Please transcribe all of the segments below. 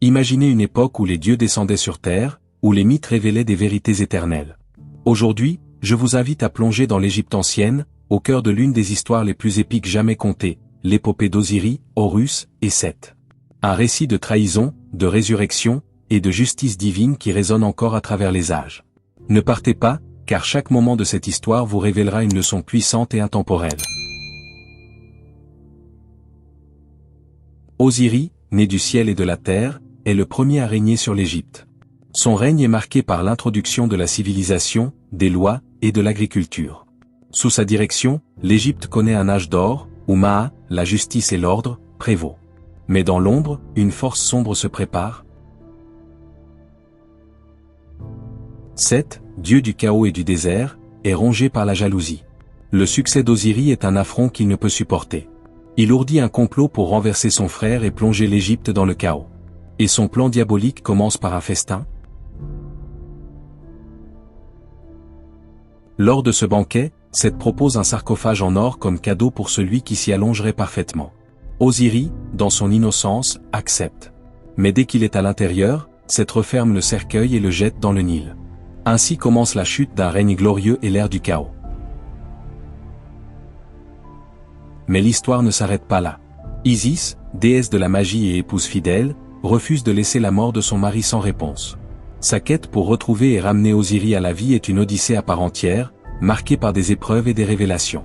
Imaginez une époque où les dieux descendaient sur terre, où les mythes révélaient des vérités éternelles. Aujourd'hui, je vous invite à plonger dans l'Égypte ancienne, au cœur de l'une des histoires les plus épiques jamais contées, l'épopée d'Osiris, Horus et Seth. Un récit de trahison, de résurrection, et de justice divine qui résonne encore à travers les âges. Ne partez pas, car chaque moment de cette histoire vous révélera une leçon puissante et intemporelle. Osiris, né du ciel et de la terre, est le premier à régner sur l'Égypte. Son règne est marqué par l'introduction de la civilisation, des lois, et de l'agriculture. Sous sa direction, l'Égypte connaît un âge d'or, où Maa, la justice et l'ordre, prévaut. Mais dans l'ombre, une force sombre se prépare. Seth, dieu du chaos et du désert, est rongé par la jalousie. Le succès d'Osiris est un affront qu'il ne peut supporter. Il ourdit un complot pour renverser son frère et plonger l'Égypte dans le chaos. Et son plan diabolique commence par un festin. Lors de ce banquet, Seth propose un sarcophage en or comme cadeau pour celui qui s'y allongerait parfaitement. Osiris, dans son innocence, accepte. Mais dès qu'il est à l'intérieur, Seth referme le cercueil et le jette dans le Nil. Ainsi commence la chute d'un règne glorieux et l'ère du chaos. Mais l'histoire ne s'arrête pas là. Isis, déesse de la magie et épouse fidèle, refuse de laisser la mort de son mari sans réponse. Sa quête pour retrouver et ramener Osiris à la vie est une odyssée à part entière, marquée par des épreuves et des révélations.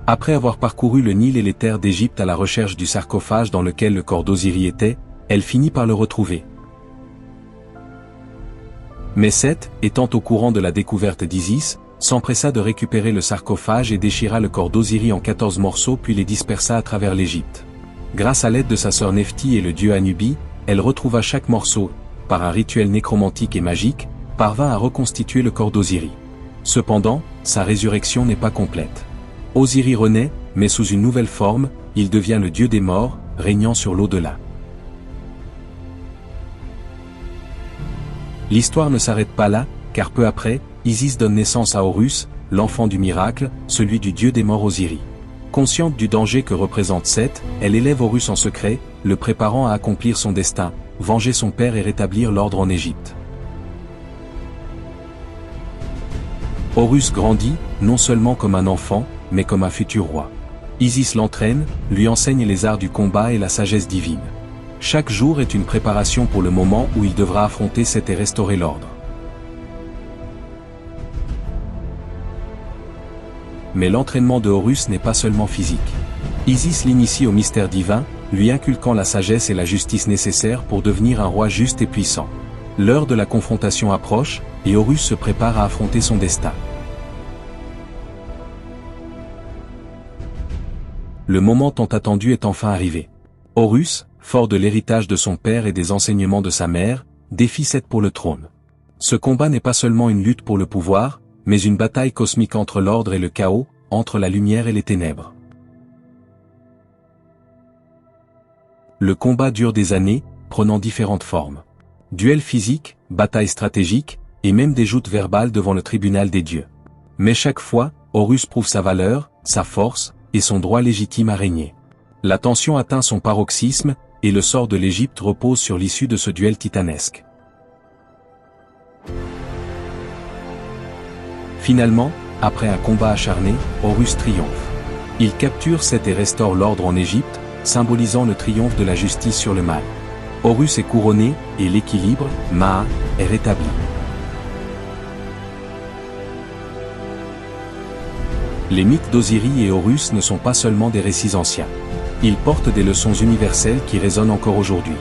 Après avoir parcouru le Nil et les terres d'Égypte à la recherche du sarcophage dans lequel le corps d'Osiris était, elle finit par le retrouver. Mais Seth, étant au courant de la découverte d'Isis, s'empressa de récupérer le sarcophage et déchira le corps d'Osiris en 14 morceaux puis les dispersa à travers l'Égypte. Grâce à l'aide de sa sœur Nephti et le dieu Anubi, elle retrouva chaque morceau, par un rituel nécromantique et magique, parvint à reconstituer le corps d'Osiris. Cependant, sa résurrection n'est pas complète. Osiris renaît, mais sous une nouvelle forme, il devient le dieu des morts, régnant sur l'au-delà. L'histoire ne s'arrête pas là, car peu après, Isis donne naissance à Horus, l'enfant du miracle, celui du dieu des morts Osiris. Consciente du danger que représente Seth, elle élève Horus en secret, le préparant à accomplir son destin, venger son père et rétablir l'ordre en Égypte. Horus grandit, non seulement comme un enfant, mais comme un futur roi. Isis l'entraîne, lui enseigne les arts du combat et la sagesse divine. Chaque jour est une préparation pour le moment où il devra affronter Seth et restaurer l'ordre. Mais l'entraînement de Horus n'est pas seulement physique. Isis l'initie au mystère divin, lui inculquant la sagesse et la justice nécessaires pour devenir un roi juste et puissant. L'heure de la confrontation approche, et Horus se prépare à affronter son destin. Le moment tant attendu est enfin arrivé. Horus, fort de l'héritage de son père et des enseignements de sa mère, défie Seth pour le trône. Ce combat n'est pas seulement une lutte pour le pouvoir, mais une bataille cosmique entre l'ordre et le chaos, entre la lumière et les ténèbres. Le combat dure des années, prenant différentes formes. Duel physique, bataille stratégique, et même des joutes verbales devant le tribunal des dieux. Mais chaque fois, Horus prouve sa valeur, sa force, et son droit légitime à régner. La tension atteint son paroxysme, et le sort de l'Égypte repose sur l'issue de ce duel titanesque. Finalement, après un combat acharné, Horus triomphe. Il capture Seth et restaure l'ordre en Égypte, symbolisant le triomphe de la justice sur le mal. Horus est couronné, et l'équilibre, Maa, est rétabli. Les mythes d'Osiris et Horus ne sont pas seulement des récits anciens. Ils portent des leçons universelles qui résonnent encore aujourd'hui.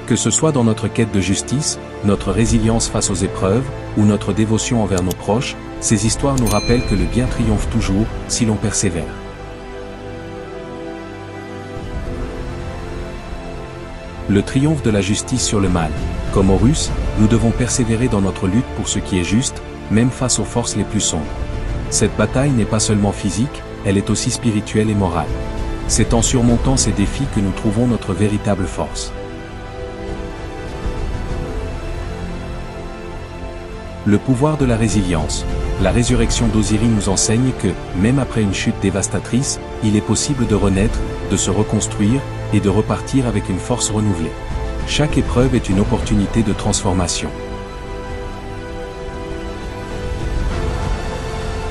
Que ce soit dans notre quête de justice, notre résilience face aux épreuves, ou notre dévotion envers nos proches, ces histoires nous rappellent que le bien triomphe toujours, si l'on persévère. Le triomphe de la justice sur le mal. Comme Horus, nous devons persévérer dans notre lutte pour ce qui est juste, même face aux forces les plus sombres. Cette bataille n'est pas seulement physique, elle est aussi spirituelle et morale. C'est en surmontant ces défis que nous trouvons notre véritable force. Le pouvoir de la résilience. La résurrection d'Osiris nous enseigne que, même après une chute dévastatrice, il est possible de renaître, de se reconstruire, et de repartir avec une force renouvelée. Chaque épreuve est une opportunité de transformation.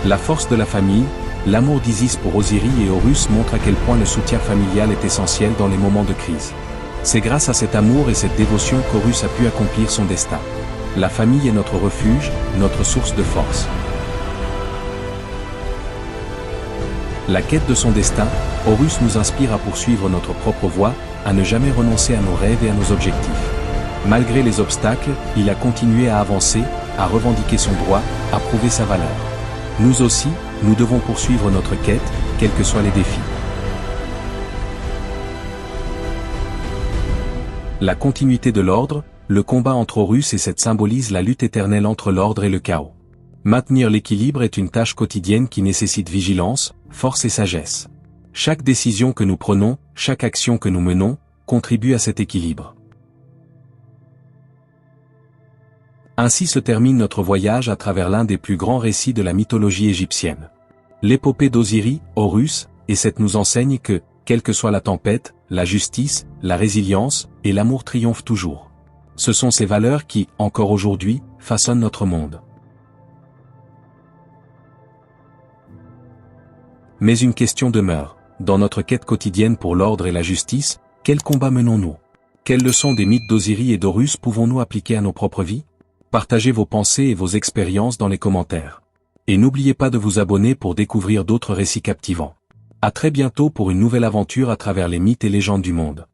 La force de la famille, l'amour d'Isis pour Osiris et Horus montre à quel point le soutien familial est essentiel dans les moments de crise. C'est grâce à cet amour et cette dévotion qu'Horus a pu accomplir son destin. La famille est notre refuge, notre source de force. La quête de son destin, Horus nous inspire à poursuivre notre propre voie, à ne jamais renoncer à nos rêves et à nos objectifs. Malgré les obstacles, il a continué à avancer, à revendiquer son droit, à prouver sa valeur. Nous aussi, nous devons poursuivre notre quête, quels que soient les défis. La continuité de l'ordre, le combat entre Horus et Seth symbolise la lutte éternelle entre l'ordre et le chaos. Maintenir l'équilibre est une tâche quotidienne qui nécessite vigilance, force et sagesse. Chaque décision que nous prenons, chaque action que nous menons, contribue à cet équilibre. Ainsi se termine notre voyage à travers l'un des plus grands récits de la mythologie égyptienne. L'épopée d'Osiris, Horus, et Seth nous enseigne que, quelle que soit la tempête, la justice, la résilience, et l'amour triomphent toujours. Ce sont ces valeurs qui, encore aujourd'hui, façonnent notre monde. Mais une question demeure. Dans notre quête quotidienne pour l'ordre et la justice, quel combat menons-nous? Quelles leçons des mythes d'Osiris et d'Horus pouvons-nous appliquer à nos propres vies? Partagez vos pensées et vos expériences dans les commentaires. Et n'oubliez pas de vous abonner pour découvrir d'autres récits captivants. À très bientôt pour une nouvelle aventure à travers les mythes et légendes du monde.